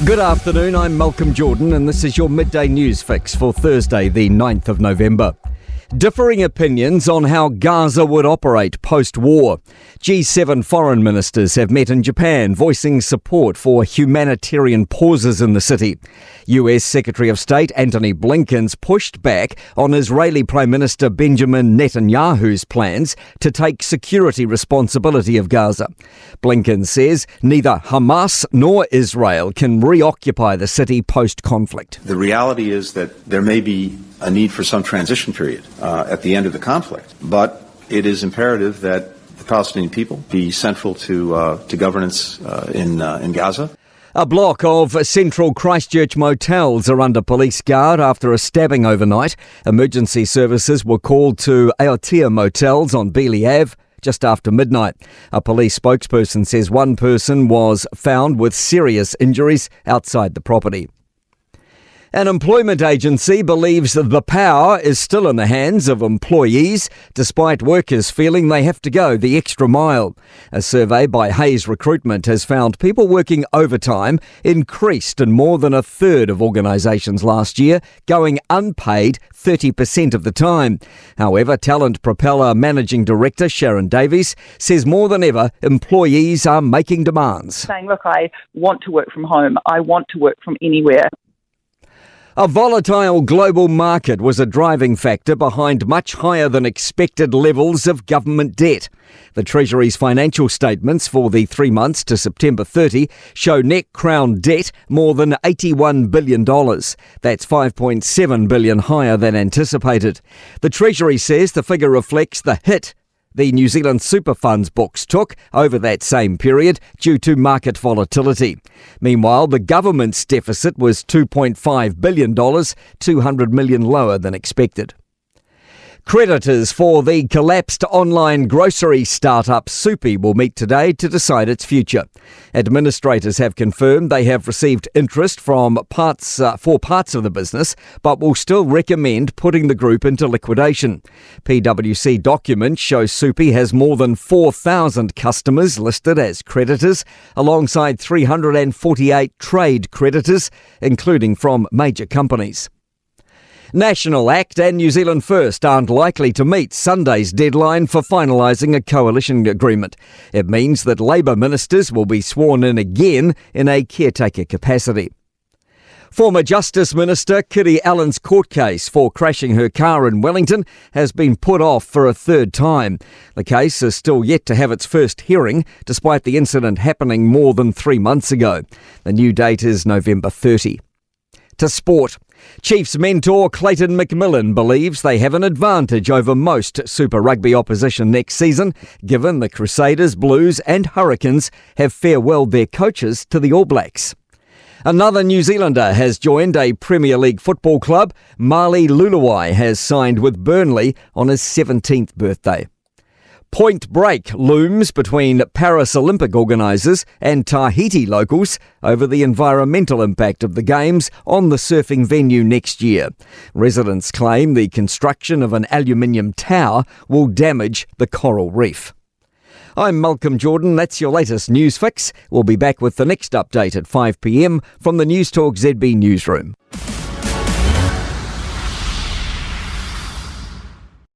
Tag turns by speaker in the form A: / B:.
A: Good afternoon, I'm Malcolm Jordan and this is your midday news fix for Thursday the 9th of November. Differing opinions on how Gaza would operate post-war. G7 foreign ministers have met in Japan, voicing support for humanitarian pauses in the city. US Secretary of State Antony Blinken's pushed back on Israeli Prime Minister Benjamin Netanyahu's plans to take security responsibility of Gaza. Blinken says neither Hamas nor Israel can reoccupy the city post-conflict.
B: The reality is that there may be a need for some transition period at the end of the conflict, but it is imperative that the Palestinian people be central to governance in Gaza.
A: A block of central Christchurch motels are under police guard after a stabbing overnight. Emergency services were called to Aotea Motels on Beeley Ave just after midnight. A police spokesperson says one person was found with serious injuries outside the property. An employment agency believes the power is still in the hands of employees, despite workers feeling they have to go the extra mile. A survey by Hayes Recruitment has found people working overtime increased in more than a third of organisations last year, going unpaid 30% of the time. However, Talent Propeller Managing Director Sharon Davies says more than ever, employees are making demands.
C: Saying, look, I want to work from home. I want to work from anywhere.
A: A volatile global market was a driving factor behind much higher than expected levels of government debt. The Treasury's financial statements for the 3 months to September 30 show net Crown debt more than $81 billion. That's $5.7 billion higher than anticipated. The Treasury says the figure reflects the hit the New Zealand super funds books took over that same period due to market volatility. Meanwhile, the government's deficit was $2.5 billion, $200 million lower than expected. Creditors for the collapsed online grocery startup Soupy will meet today to decide its future. Administrators have confirmed they have received interest from parts of the business, but will still recommend putting the group into liquidation. PwC documents show Soupy has more than 4,000 customers listed as creditors, alongside 348 trade creditors, including from major companies. National Act and New Zealand First aren't likely to meet Sunday's deadline for finalising a coalition agreement. It means that Labour ministers will be sworn in again in a caretaker capacity. Former Justice Minister Kiri Allen's court case for crashing her car in Wellington has been put off for a third time. The case is still yet to have its first hearing, despite the incident happening more than 3 months ago. The new date is November 30. To sport. Chiefs mentor Clayton McMillan believes they have an advantage over most Super Rugby opposition next season, given the Crusaders, Blues and Hurricanes have farewelled their coaches to the All Blacks. Another New Zealander has joined a Premier League football club. Mali Luluwai has signed with Burnley on his 17th birthday. Point break looms between Paris Olympic organisers and Tahiti locals over the environmental impact of the Games on the surfing venue next year. Residents claim the construction of an aluminium tower will damage the coral reef. I'm Malcolm Jordan. That's your latest news fix. We'll be back with the next update at 5 p.m. from the Newstalk ZB newsroom.